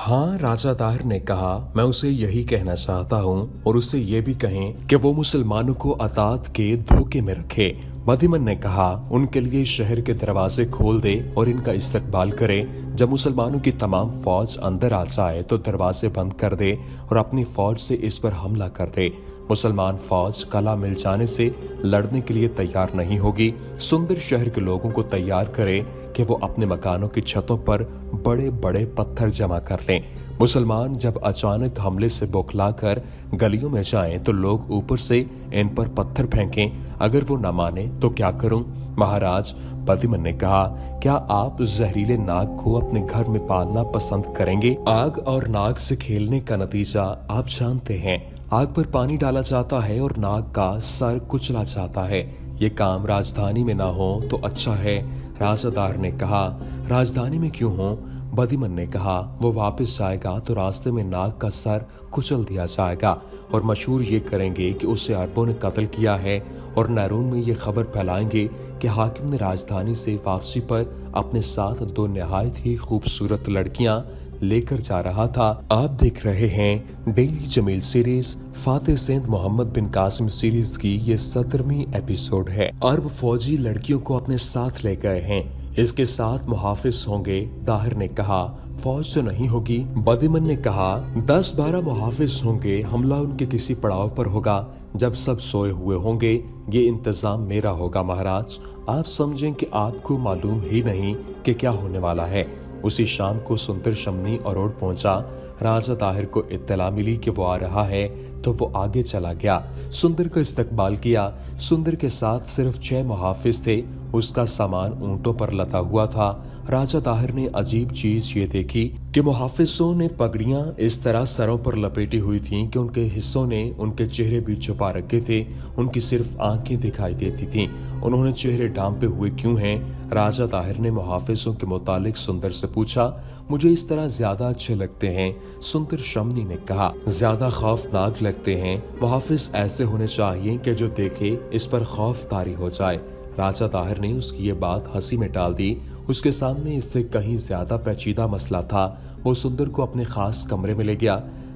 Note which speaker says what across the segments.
Speaker 1: हाँ, राजा ताहिर ने कहा, मैं उसे यही कहना चाहता हूँ और उससे ये भी कहें कि वो मुसलमानों को अतात के धोखे में रखे। बदीमन ने कहा, उनके लिए शहर के दरवाजे खोल दे और इनका इस्तकबाल करे। जब मुसलमानों की तमाम फौज अंदर आ जाए तो दरवाजे बंद कर दे और अपनी फौज से इस पर हमला कर दे। मुसलमान फौज कला मिल जाने से लड़ने के लिए तैयार नहीं होगी। सुंदर शहर के लोगों को तैयार करे कि वो अपने मकानों की छतों पर बड़े बड़े पत्थर जमा कर लें। मुसलमान जब अचानक हमले से बौखलाकर गलियों में जाएं तो लोग ऊपर से इन पर पत्थर फेंकें। अगर वो न माने तो क्या करूं? महाराज, बदीमन ने कहा, क्या आप जहरीले नाग को अपने घर में पालना पसंद करेंगे? आग और नाग से खेलने का नतीजा आप जानते हैं। आग पर पानी डाला जाता है और नाग का सर कुचला जाता है। ये काम राजधानी में ना हो तो अच्छा है। राजा ताहिर ने कहा, राजधानी में क्यों हो? बदीमन ने कहा, वो वापस जाएगा तो रास्ते में नाग का सर कुचल दिया जाएगा और मशहूर ये करेंगे कि उसे अरबों ने कत्ल किया है और नैरून में ये खबर फैलाएंगे कि हाकिम ने राजधानी से वापसी पर अपने साथ दो निहायत ही खूबसूरत लड़कियां लेकर जा रहा था। आप देख रहे हैं डेली जमील सीरीज। फातेह सेंध मोहम्मद बिन कासिम सीरीज की ये 17वीं एपिसोड है। अरब फौजी लड़कियों को अपने साथ ले गए हैं। इसके साथ मुहाफिज होंगे। ताहिर ने कहा, फौज तो नहीं होगी। बदीमन ने कहा, 10-12 मुहाफिज होंगे। हमला उनके किसी पड़ाव पर होगा जब सब सोए हुए होंगे। ये इंतजाम मेरा होगा महाराज। आप समझें कि आपको मालूम ही नहीं कि क्या होने वाला है। उसी शाम को सुंदर शमनी अरोड़ पहुंचा। राजा ताहिर को इत्तला मिली कि वो आ रहा है तो वो आगे चला गया। सुंदर का इस्तकबाल किया। सुंदर के साथ सिर्फ 6 मुहाफिज थे। उसका सामान ऊंटों पर लदा हुआ था। राजा ताहिर ने अजीब चीज ये देखी कि मुहाफिजों ने पगड़ियां इस तरह सरों पर लपेटी हुई थीं कि उनके हिस्सों ने उनके चेहरे भी छुपा रखे थे। उनकी सिर्फ आंखें दिखाई देती थीं। उन्होंने चेहरे ढांपे हुए क्यों हैं? राजा ताहिर ने मुहाफिजों के मुतालिक सुंदर से पूछा। मुझे इस तरह ज्यादा अच्छे लगते हैं, सुंदर शमनी ने कहा। ज्यादा खौफनाक लगते हैं। मुहाफिज ऐसे होने चाहिए कि जो देखे इस पर खौफ तारी हो जाए। राजा ताहिर ने उसकी ये बात हंसी में टाल दी। उसके सामने इससे कहीं ज्यादा पेचीदा मसला था। वो सुंदर को अपने खास कमरे में ले गया।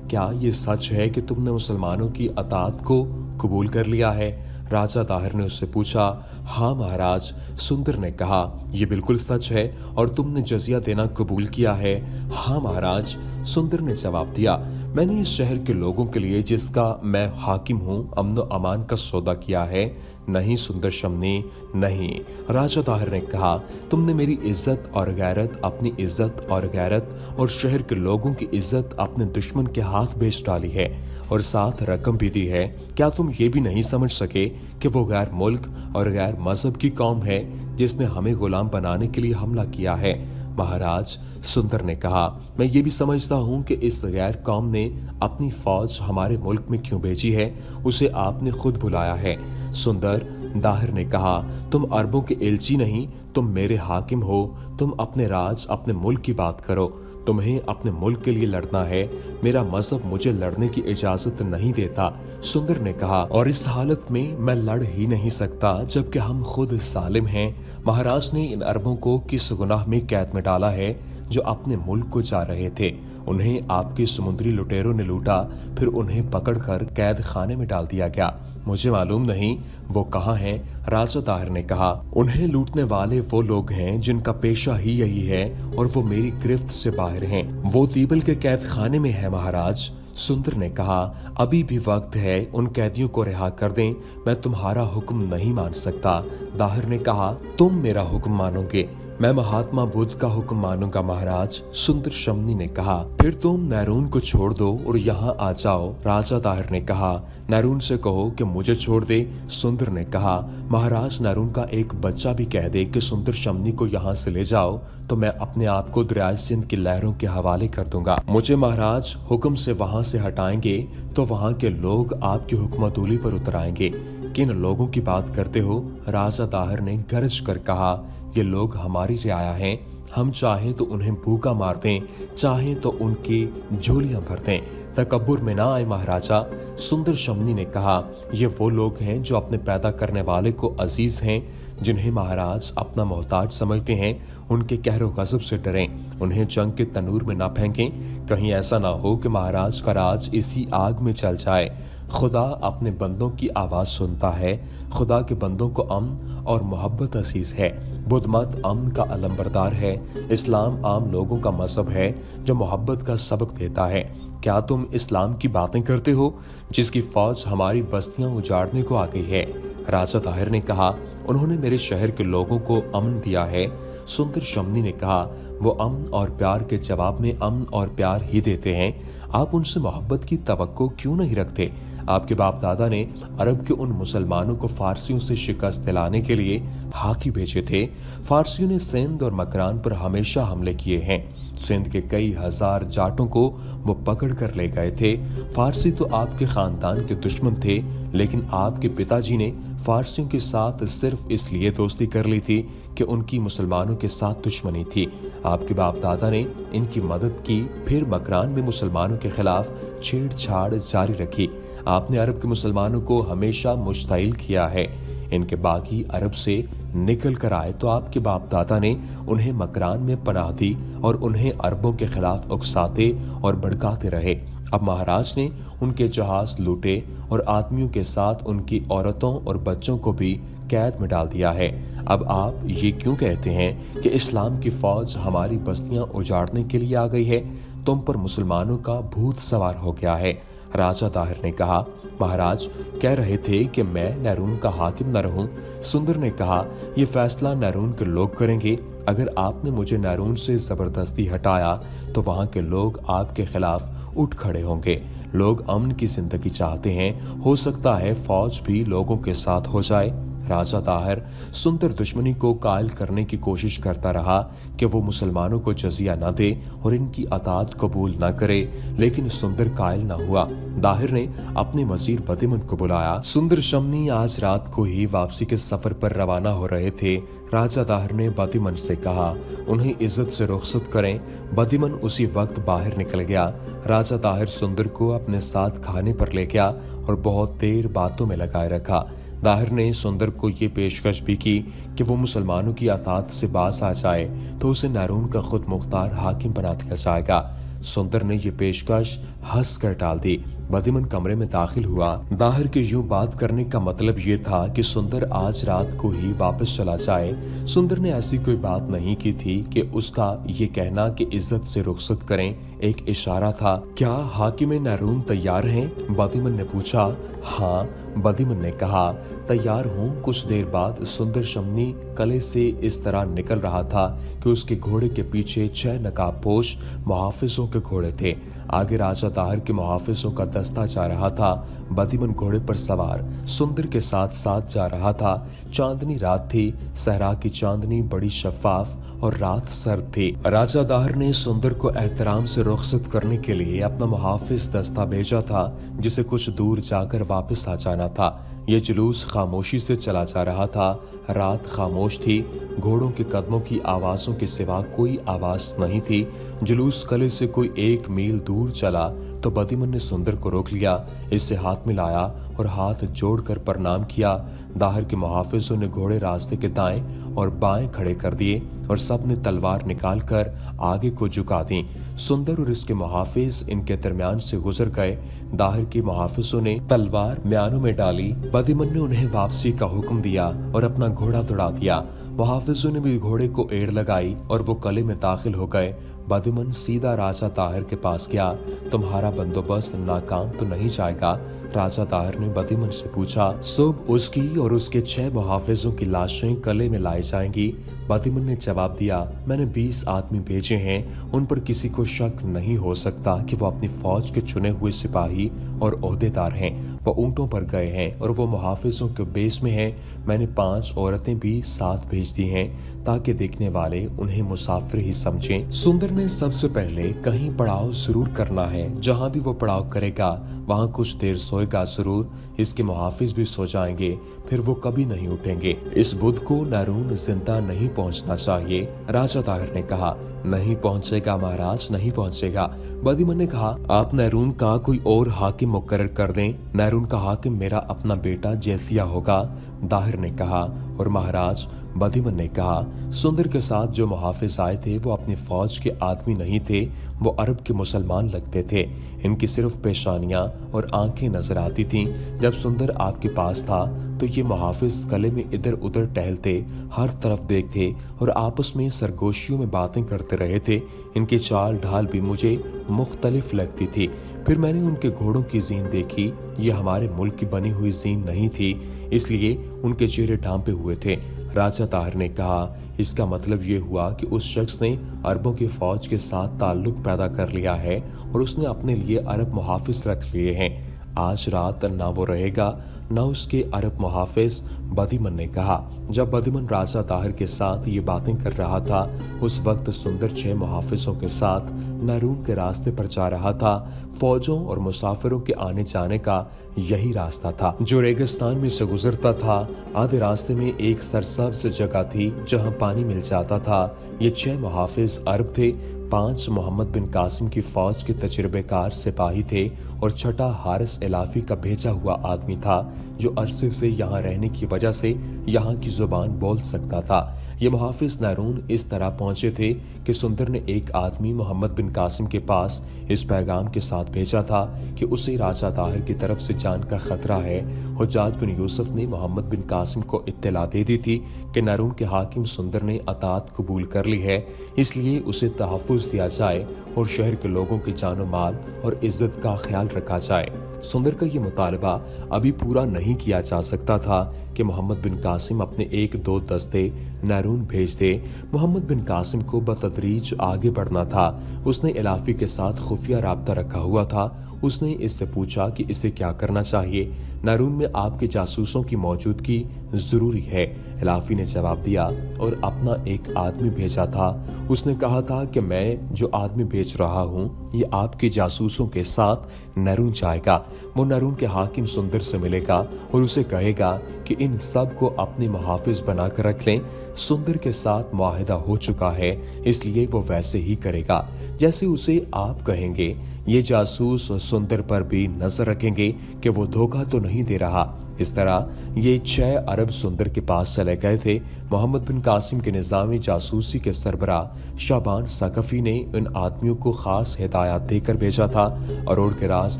Speaker 1: क्या ये सच है कि तुमने मुसलमानों की अतात को कबूल कर लिया है? राजा ताहिर ने उससे पूछा। हाँ महाराज, सुंदर ने कहा, यह बिल्कुल सच है। और तुमने जजिया देना कबूल किया है? हाँ महाराज, सुंदर ने जवाब दिया। मैंने इस शहर के लोगों के लिए जिसका मैं हाकिम हूँ अमन व अमान का सौदा किया है। नहीं सुंदर शमनी, नहीं। राजा ताहिर ने कहा, तुमने मेरी इज्जत और गैरत, अपनी इज्जत और गैरत और शहर के लोगों की इज्जत अपने दुश्मन के हाथ बेच डाली है और साथ रकम भी दी है। क्या तुम ये भी नहीं समझ सके कि वो गैर मुल्क और गैर मजहब की कौम है जिसने हमें गुलाम बनाने के लिए हमला किया है? महाराज, सुंदर ने कहा, मैं ये भी समझता हूँ कि इस गैर कौम ने अपनी फौज हमारे मुल्क में क्यों भेजी है। उसे आपने खुद बुलाया है। सुंदर, ताहिर ने कहा, तुम अरबों के एलची नहीं, तुम मेरे हाकिम हो। तुम अपने राज, अपने मुल्क की बात करो। तुम्हें अपने मुल्क के लिए लड़ना है। मेरा मजहब मुझे लड़ने की इजाजत नहीं देता। सुंदर ने कहा, और इस हालत में मैं लड़ ही नहीं सकता जबकि हम खुद सालिम हैं। महाराज ने इन अरबों को किस गुनाह में कैद में डाला है जो अपने मुल्क को जा रहे थे? उन्हें आपके समुद्री लुटेरों ने लूटा, फिर उन्हें पकड़कर कैद खाने में डाल दिया गया। मुझे मालूम नहीं वो कहाँ हैं। राजा ताहिर ने कहा, उन्हें लूटने वाले वो लोग हैं जिनका पेशा ही यही है और वो मेरी गिरफ्त से बाहर हैं। वो तीबल के कैद खाने में है महाराज। सुंदर ने कहा, अभी भी वक्त है, उन कैदियों को रिहा कर दें। मैं तुम्हारा हुक्म नहीं मान सकता। ताहिर ने कहा, तुम मेरा हुक्म मानोगे? मैं महात्मा बुद्ध का हुक्म मानूंगा महाराज। सुंदर शमनी ने कहा, फिर तुम नैरून को छोड़ दो और यहाँ आ जाओ। राजा ताहिर ने कहा, नैरून से कहो कि मुझे छोड़ दे। सुंदर ने कहा, महाराज, नैरून का एक बच्चा भी कह दे कि सुंदर शमनी को यहाँ से ले जाओ तो मैं अपने आप को दरियाए सिंध की लहरों के हवाले कर दूंगा। मुझे महाराज हुक्म से वहाँ से हटाएंगे तो वहाँ के लोग आपकी हुक्मतूली पर उतर आएंगे। किन लोगों की बात करते हो? राजा ताहिर ने गरज कर कहा, ये लोग हमारी रियाया हैं। हम चाहे तो उन्हें भूखा मार दें, चाहे तो उनकी झोलियां भर दें। तकब्बुर में ना आए महाराजा। सुंदर शमनी ने कहा, ये वो लोग हैं जो अपने पैदा करने वाले को अजीज हैं, जिन्हें महाराज अपना मोहताज समझते हैं उनके कहरो गजब से डरें, उन्हें जंग के तनूर में ना फेंकें। कहीं ऐसा ना हो कि महाराज का राज इसी आग में चल जाए। खुदा अपने बंदों की आवाज़ सुनता है। खुदा के बंदों को अमन और मोहब्बत अजीज है। बुद्ध मत अमन का अलंबरदार है। इस्लाम आम लोगों का मजहब है जो मोहब्बत का सबक देता है। क्या तुम इस्लाम की बातें करते हो जिसकी फौज हमारी बस्तियां उजाड़ने को आ गई है? राजा ताहिर ने कहा, उन्होंने मेरे शहर के लोगों को अमन दिया है। सुंदर शमनी ने कहा, वो अमन और प्यार के जवाब में अमन और प्यार ही देते हैं। आप उनसे मोहब्बत की तवक्को क्यों नहीं रखते? आपके बाप दादा ने अरब के उन मुसलमानों को फारसियों से शिकस्त दिलाने के लिए हाकी भेजे थे। फारसियों ने सिंध और मकरान पर हमेशा हमले किए हैं। सिंध के कई हजार जाटों को वो पकड़ कर ले गए थे। फारसी तो आपके खानदान के दुश्मन थे, लेकिन आपके पिताजी ने फारसियों के साथ सिर्फ इसलिए दोस्ती कर ली थी कि उनकी मुसलमानों के साथ दुश्मनी थी। आपके बाप दादा ने इनकी मदद की, फिर मकरान में मुसलमानों के खिलाफ छेड़छाड़ जारी रखी। आपने अरब के मुसलमानों को हमेशा मुश्ताइल किया है। इनके बागी अरब से निकल कर आए तो आपके बाप दादा ने उन्हें मकरान में पनाह दी और उन्हें अरबों के खिलाफ उकसाते और भड़काते रहे। अब महाराज ने उनके जहाज लूटे और आदमियों के साथ उनकी औरतों और बच्चों को भी कैद में डाल दिया है। अब आप ये क्यों कहते हैं कि इस्लाम की फौज हमारी बस्तियां उजाड़ने के लिए आ गई है? तुम पर मुसलमानों का भूत सवार हो गया है। राजा ताहिर ने कहा, महाराज कह रहे थे कि मैं नैरून का हाकिम न रहूं। सुंदर ने कहा, यह फैसला नैरून के लोग करेंगे। अगर आपने मुझे नैरून से जबरदस्ती हटाया तो वहां के लोग आपके खिलाफ उठ खड़े होंगे। लोग अमन की जिंदगी चाहते हैं, हो सकता है फौज भी लोगों के साथ हो जाए। राजा ताहिर सुंदर दुश्मनी को कायल करने की कोशिश करता रहा कि वो मुसलमानों को जजिया न दे और इनकी अतात कबूल न करे, लेकिन सुंदर कायल न हुआ। दाहिर ने अपने वजीर बदिमन को बुलाया। सुंदर शमनी आज रात को ही वापसी के सफर पर रवाना हो रहे थे। राजा ताहिर ने बदिमन से कहा, उन्हें इज्जत से रुखसत करें। बदिमन उसी वक्त बाहर निकल गया। राजा ताहिर सुंदर को अपने साथ खाने पर ले गया और बहुत देर बातों में लगाए रखा। दाहिर ने सुंदर को ये पेशकश भी की कि वो मुसलमानों की अतात से बास आ जाए तो उसे नैरून का खुद मुख्तार हाकिम बना दिया जाएगा। सुंदर ने ये पेशकश हंस कर टाल दी। बदिमन कमरे में दाखिल हुआ। दाहिर के यूं बात करने का मतलब ये था कि सुंदर आज रात को ही वापस चला जाए। सुंदर ने ऐसी कोई बात नहीं की थी कि उसका ये कहना कि इज्जत से रुखसत करें एक इशारा था। क्या हाकिम नैरून तैयार हैं? बदिमन ने पूछा। हाँ, बदिमन ने कहा, तैयार हूँ। कुछ देर बाद सुंदर शमनी कले से इस तरह निकल रहा था कि उसके घोड़े के पीछे 6 नकाबपोश मुहाफिजों के घोड़े थे। आगे राजा ताहिर के मुहाफिजों का दस्ता जा रहा था। बदिमन घोड़े पर सवार सुंदर के साथ साथ जा रहा था। चांदनी रात थी। सहरा की चांदनी बड़ी शफाफ और रात सर्द थी। राजा ताहिर ने सुंदर को एहतराम से रुखसत करने के लिए अपना मुहाफिज दस्ता भेजा था, जिसे कुछ दूर जाकर वापस आ जाना था। ये जुलूस खामोशी से चला जा रहा था। रात खामोश थी। घोड़ों के कदमों की आवाजों के सिवा कोई आवाज नहीं थी। जुलूस कले से कोई 1 मील दूर चला तो बदिमन ने सुंदर को रोक लिया, इससे हाथ मिलाया और हाथ जोड़कर प्रणाम किया। दाहिर के मुहाफिजों ने घोड़े रास्ते के दाएं और बाएं खड़े कर दिए और सब ने तलवार निकालकर आगे को झुका दी। सुंदर और इसके मुहाफिज इनके दरमियान से गुजर गए। दाहिर के मुहाफिजों ने तलवार म्यानों में डाली। बदिमन ने उन्हें वापसी का हुक्म दिया और अपना घोड़ा दौड़ा दिया। मुहाफिजों ने भी घोड़े को एड़ लगाई और वो कले में दाखिल हो गए। बदिमन सीधा राजा ताहिर के पास गया। तुम्हारा बंदोबस्त नाकाम तो नहीं जाएगा? राजा ताहिर ने बदिमन से पूछा। सुबह उसकी और उसके 6 मुहाफिजों की लाशें कले में लाई जाएंगी। बदिमन ने जवाब दिया, मैंने 20 आदमी भेजे हैं। उन पर किसी को शक नहीं हो सकता कि वो अपनी फौज के चुने हुए सिपाही और ओहदेदार हैं। वो ऊंटों पर गए हैं और वो मुहाफिजों के बेस में हैं। मैंने 5 औरतें भी साथ भेज दी हैं ताकि देखने वाले उन्हें मुसाफिर ही समझें। सुंदर ने सबसे पहले कहीं पड़ाव जरूर करना है। जहां भी वो पड़ाव करेगा वहां कुछ देर सोएगा जरूर। इसके मुहाफिज भी सो जाएंगे, फिर वो कभी नहीं उठेंगे। इस बुध को नैरून जिंदा नहीं पहुंचना चाहिए। राजा ताहिर ने कहा। नहीं पहुंचेगा महाराज, नहीं पहुंचेगा। बदिमन ने कहा, आप नैरून का कोई और हाकिम मुकर्रर कर दें। नैरून का हाकिम मेरा अपना बेटा जैसिया होगा। दाहिर ने कहा, और महाराज बदिमन ने कहा, सुंदर के साथ जो मुहाफिज आए थे वो अपनी फौज के आदमी नहीं थे, वो अरब के मुसलमान लगते थे। इनकी सिर्फ पेशानियां और आंखें नजर आती थीं। जब सुंदर आपके पास था तो ये मुहाफिज कले में इधर उधर टहलते, हर तरफ देखते और आपस में सरगोशियों में बातें करते रहे थे। इनकी चाल ढाल भी मुझे मुख्तलिफ लगती थी। फिर मैंने उनके घोड़ों की जीन देखी। ये हमारे मुल्क की बनी हुई जीन नहीं थी, इसलिए उनके चेहरे ढांपे हुए थे। राजा ताहिर ने कहा, इसका मतलब ये हुआ कि उस शख्स ने अरबों की फौज के साथ ताल्लुक पैदा कर लिया है और उसने अपने लिए अरब मुहाफिज रख लिए हैं। आज रात ना वो रहेगा न उसके अरब मुहाफिज, बदिमन ने कहा। जब बदिमन राजा ताहिर के साथ ये बातें कर रहा था, उस वक्त सुंदर 6 मुहाफिजों के साथ नारून के रास्ते पर जा रहा था। फौजों और मुसाफिरों के आने जाने का यही रास्ता था जो रेगिस्तान में से गुजरता था। आधे रास्ते में एक सरसब्ज जगह थी जहां पानी मिल जाता था। ये 6 मुहाफिज अरब थे। 5 मोहम्मद बिन कासिम की फौज के तजुर्बेकार सिपाही थे और छठा हारिस इलाफी का भेजा हुआ आदमी था जो अरसे से यहाँ रहने की वजह से यहाँ की जुबान बोल सकता था। ये मुहाफिज नारून इस तरह पहुंचे थे कि सुंदर ने एक आदमी मोहम्मद बिन कासिम के पास इस पैगाम के साथ भेजा था कि उसे राजा ताहिर की तरफ से जान का खतरा है। हुज्जाज बिन यूसुफ ने मोहम्मद बिन कासिम को इत्तला दे दी थी कि नारून के हाकिम सुंदर ने अतात कबूल कर ली है, इसलिए उसे तहफ़्फ़ुज़ दिया जाए और शहर के लोगों की जानो माल और इज्जत का ख्याल रखा जाए। सुंदर का ये मुतालबा अभी पूरा नहीं किया जा सकता था कि मोहम्मद बिन कासिम अपने 1-2 दस्ते नारून भेज दे। मोहम्मद बिन कासिम को बतदरीज आगे बढ़ना था। उसने इलाफी के साथ खुफिया राब्ता रखा हुआ था। उसने इससे पूछा कि इसे क्या करना चाहिए। नारून में आपके जासूसों की मौजूदगी जरूरी है, इलाफी ने जवाब दिया और अपना एक आदमी भेजा था। उसने कहा था कि मैं जो आदमी भेज रहा हूँ ये आपके जासूसों के साथ नारून जाएगा। वो नारून के हाकिम सुंदर से मिलेगा और उसे कहेगा कि इन सब को अपने मुहाफिज बनाकर रख लें। सुंदर के साथ मुआहिदा हो चुका है, इसलिए वो वैसे ही करेगा जैसे उसे आप कहेंगे। ये जासूस सुंदर पर भी नजर रखेंगे कि वो धोखा तो नहीं दे रहा। इस तरह ये 6 अरब सुंदर के पास चले गए थे। मोहम्मद बिन कासिम के निज़ामी जासूसी के सरबराह शाबान सकफी ने इन आदमियों को खास हिदायत देकर भेजा था। अरोड़ के राज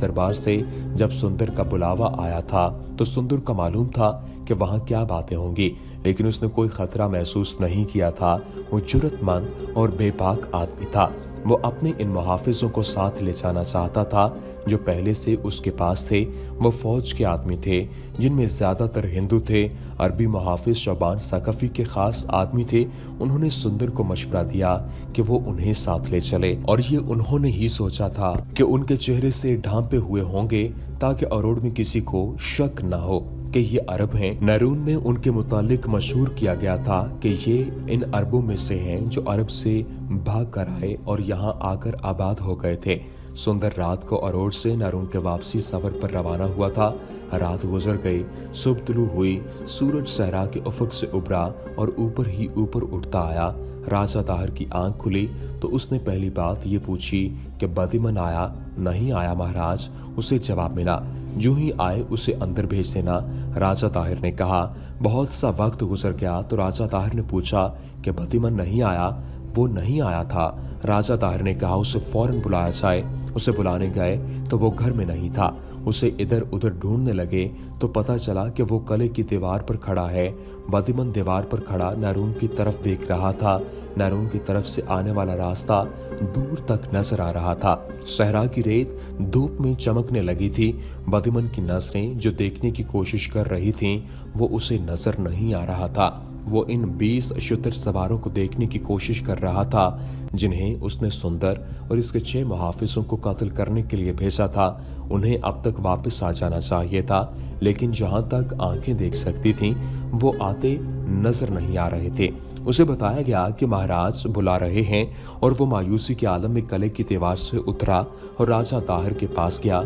Speaker 1: दरबार से जब सुंदर का बुलावा आया था तो सुंदर को मालूम था कि वहाँ क्या बातें होंगी, लेकिन उसने कोई खतरा महसूस नहीं किया था। वो जुर्रतमंद और बेबाक आदमी था। वो अपने इन मुहाफिजों को साथ ले जाना चाहता था जो पहले से उसके पास थे। वो फौज के आदमी थे जिनमें ज्यादातर हिंदू थे। अरबी मुहाफिज शाबान सकफी के खास आदमी थे। उन्होंने सुंदर को मशवरा दिया कि वो उन्हें साथ ले चले और ये उन्होंने ही सोचा था कि उनके चेहरे से ढांपे हुए होंगे ताकि अरोड़ में किसी को शक न हो कि ये अरब हैं। नारून में उनके मुतालिक मशहूर किया गया था कि ये इन अरबों में से हैं जो अरब से भाग कर आए और यहाँ आकर आबाद हो गए थे। सुंदर रात को अरोड़ से नारून के वापसी सफर पर रवाना हुआ था। रात गुजर गई, सुबह तुलू हुई, सूरज सहरा के उफक से उभरा और ऊपर ही ऊपर उठता आया। राजा ताहिर की आंख खुली तो उसने पहली बात ये पूछी कि बदिमन आया? नहीं आया महाराज, उसे जवाब मिला। जो ही आए उसे अंदर भेज देना, राजा ताहिर ने कहा। बहुत सा वक्त गुजर गया तो राजा ताहिर ने पूछा कि बदिमन नहीं आया? वो नहीं आया था। राजा ताहिर ने कहा उसे फौरन बुलाया जाए। उसे बुलाने गए तो वो घर में नहीं था। उसे इधर उधर ढूंढने लगे तो पता चला कि वो किले की दीवार पर खड़ा है। बदिमन दीवार पर खड़ा नारून की तरफ देख रहा था। नारून की तरफ से आने वाला रास्ता दूर तक नजर आ रहा था। सहरा की रेत धूप में चमकने लगी थी। बदिमन की नजरें जो देखने की कोशिश कर रही थीं, वो उसे नजर नहीं आ रहा था। वो इन 20 शुतर सवारों को देखने की कोशिश कर रहा था जिन्हें उसने सुंदर और इसके 6 मुहाफिजों को कत्ल करने के लिए भेजा था। उन्हें अब तक वापस आ जाना चाहिए था, लेकिन जहां तक आंखें देख सकती थीं वो आते नजर नहीं आ रहे थे। उसे बताया गया कि महाराज बुला रहे हैं और वो मायूसी के आलम में किले की दीवार से उतरा और राजा ताहिर के पास गया।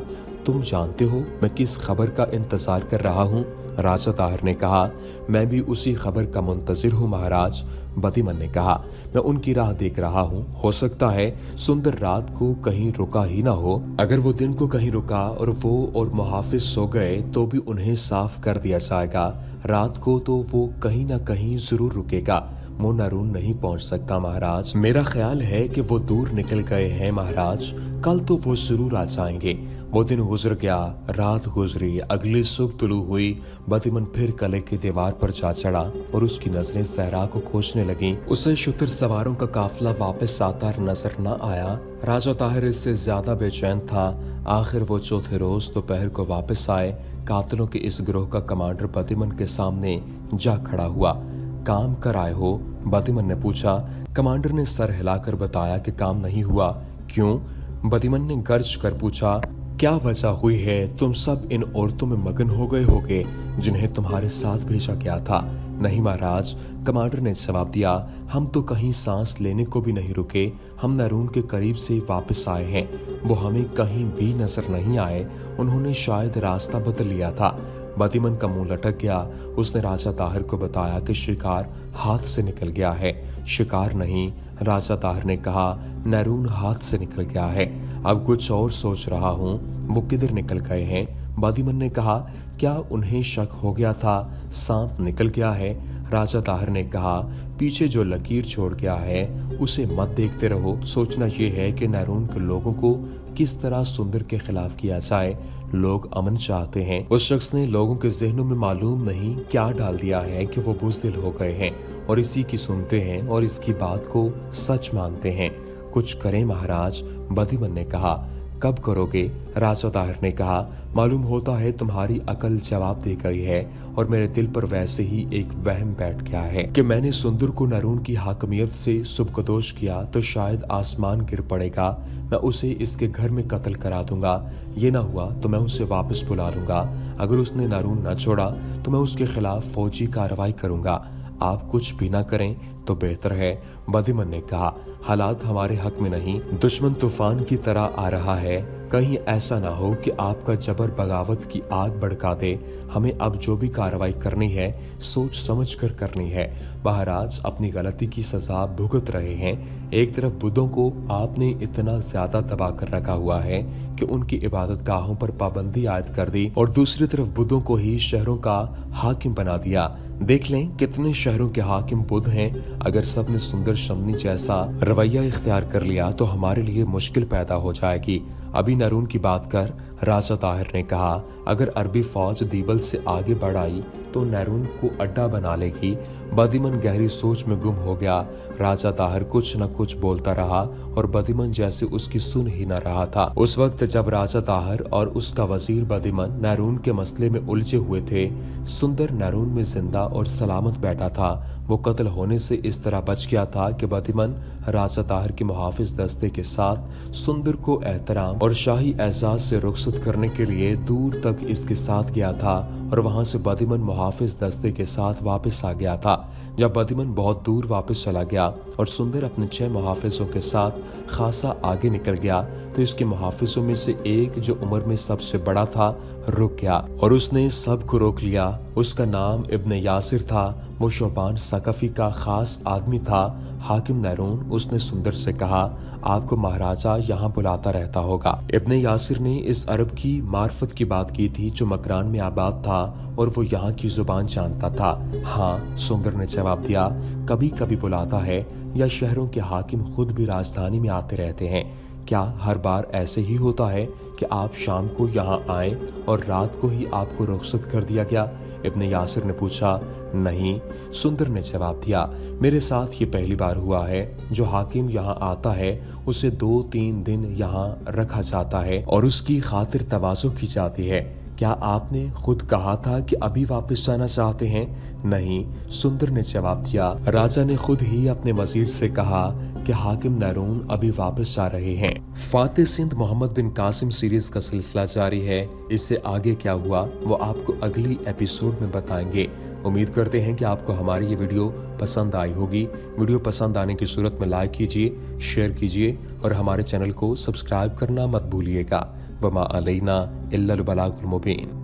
Speaker 1: तुम जानते हो मैं किस खबर का इंतजार कर रहा हूँ? राजा ताहिर ने कहा, मैं भी उसी खबर का मुंतजिर हूँ महाराज। बदिमन ने कहा, मैं उनकी राह देख रहा हूँ। हो सकता है सुंदर रात को कहीं रुका ही ना हो। अगर वो दिन को कहीं रुका और वो और मुहाफिज सो गए तो भी उन्हें साफ कर दिया जाएगा। रात को तो वो कहीं ना कहीं जरूर रुकेगा। वो नरून नहीं पहुंच सकता महाराज। मेरा ख्याल है कि वो दूर निकल गए हैं महाराज। कल तो वो जरूर आ जाएंगे। वो दिन गुजर गया, रात गुजरी, अगली सुबह तुलू हुई। बदिमन फिर किले की दीवार पर जा चढ़ा और उसकी नजरें सहरा को खोजने लगी। उसे शुतर सवारों का काफिला वापस आता नजर न आया। राजा ताहिर इससे ज्यादा बेचैन था। आखिर वो चौथे रोज दोपहर को वापस आए। कातिलों के इस गिरोह का कमांडर बदिमन के सामने जा खड़ा हुआ। काम कर आए हो? बदिमन ने पूछा। कमांडर ने सर हिलाकर बताया कि काम नहीं हुआ। क्यों? बदिमन ने गर्ज कर पूछा। क्या वजह हुई है? तुम सब इन औरतों में मगन हो गए होगे जिन्हें तुम्हारे साथ भेजा गया था। नहीं महाराज, कमांडर ने जवाब दिया, हम तो कहीं सांस लेने को भी नहीं रुके। हम नरून के करीब से वापस आए हैं। वो हमें कहीं भी नजर नहीं आए। उन्होंने शायद रास्ता बदल लिया था। बदिमन का मुंह लटक गया। उसने राजा ताहिर को बताया कि शिकार हाथ से निकल गया है। शिकार नहीं, राजा ताहिर ने कहा, नरून हाथ से निकल गया है। अब कुछ और सोच रहा हूँ। वो किधर निकल गए हैं? बदिमन ने कहा, क्या उन्हें शक हो गया था सांप निकल गया है? राजा ताहिर ने कहा, पीछे जो लकीर छोड़ गया है उसे मत देखते रहो। सोचना यह है कि नरून के लोगों को किस तरह सुंदर के खिलाफ किया जाए। लोग अमन चाहते हैं। उस शख्स ने लोगों के जहनों में मालूम नहीं क्या डाल दिया है कि वो बुज़दिल हो गए हैं और इसी की सुनते हैं और इसकी बात को सच मानते हैं। कुछ करें महाराज, बदिमन ने कहा। कब करोगे? राजा ताहिर ने कहा, मालूम होता है तुम्हारी अकल जवाब दे गई है और मेरे दिल पर वैसे ही एक वहम बैठ गया है कि मैंने सुंदर को नरून की हाकमियत से सुबकदोश किया तो शायद आसमान गिर पड़ेगा। मैं उसे इसके घर में कत्ल करा दूंगा। ये ना हुआ तो मैं उसे वापस बुला लूंगा। अगर उसने नरून न छोड़ा तो मैं उसके खिलाफ फौजी कार्रवाई करूंगा। आप कुछ भी ना करें तो बेहतर है। बदिमन ने कहा, हालात हमारे हक में नहीं। दुश्मन तूफान की तरह आ रहा है। कहीं ऐसा ना हो कि आपका जबर बगावत की आग भड़का दे। हमें अब जो भी कार्रवाई करनी है सोच समझ कर करनी है। महाराज अपनी गलती की सजा भुगत रहे हैं। एक तरफ बुद्धों को आपने इतना ज्यादा दबा कर रखा हुआ है कि उनकी इबादत गाहों पर पाबंदी आयद कर दी और दूसरी तरफ बुद्धों को ही शहरों का हाकिम बना दिया। देख लें कितने शहरों के हाकिम बुद्ध हैं। अगर सब ने सुंदर शमनी जैसा रवैया इख्तियार कर लिया तो हमारे लिए मुश्किल पैदा हो जाएगी। अभी नरून की बात कर। राजा ताहिर ने कहा, अगर अरबी फौज दीबल से आगे बढ़ आई तो नरून को अड्डा बना लेगी। बदिमन गहरी सोच में गुम हो गया। राजा ताहिर कुछ न कुछ बोलता रहा और बदिमन जैसे उसकी सुन ही न रहा था। उस वक्त जब राजा ताहिर और उसका वजीर बदिमन नरून के मसले में उलझे हुए थे, सुंदर नरून में जिंदा और सलामत बैठा था। वो कत्ल होने से इस तरह बच गया था कि बदिमन राजा ताहिर के मुहाफिज दस्ते के साथ सुंदर को एहतराम और शाही एजाज से रुखसत करने के लिए दूर तक इसके साथ गया था और वहां से बदिमन मुहाफिज दस्ते के साथ वापस आ गया था। जब बदिमन बहुत दूर वापस चला गया और सुंदर अपने 6 मुहाफिजों के साथ खासा आगे निकल गया तो इसके मुहाफिजों में से एक जो उम्र में सबसे बड़ा था रुक गया और उसने सबको रोक लिया। उसका नाम इब्ने यासिर था। वो शोबान सकफी का खास आदमी था। हाकिम नरून उसने सुंदर से कहा, आपको महाराजा यहाँ बुलाता रहता होगा। इब्ने यासिर ने इस अरब की मार्फत की बात की थी जो मकरान में आबाद था और वो यहाँ की जुबान जानता था। हाँ, सुंदर ने जवाब दिया, कभी कभी बुलाता है या शहरों के हाकिम खुद भी राजधानी में आते रहते हैं। क्या हर बार ऐसे ही होता है कि आप शाम को यहाँ आए और रात को ही आपको रुखसत कर दिया गया? इब्ने यासिर ने पूछा। नहीं, सुंदर ने जवाब दिया, मेरे साथ ये पहली बार हुआ है। जो हाकिम यहाँ आता है उसे 2-3 दिन यहाँ रखा जाता है और उसकी खातिर तवाज़ो की जाती है। क्या आपने खुद कहा था कि अभी वापस जाना चाहते हैं? नहीं, सुंदर ने जवाब दिया, राजा ने खुद ही अपने वजीर से कहा कि हाकिम नरून अभी वापस जा रहे हैं। फातेह सिंध मोहम्मद बिन कासिम सीरीज का सिलसिला जारी है। इससे आगे क्या हुआ वो आपको अगली एपिसोड में बताएंगे। उम्मीद करते हैं कि आपको हमारी ये वीडियो पसंद आई होगी। वीडियो पसंद आने की सूरत में लाइक कीजिए, शेयर कीजिए और हमारे चैनल को सब्सक्राइब करना मत भूलिएगा। वमा अलैना इल्लल बलागुल मुबीन।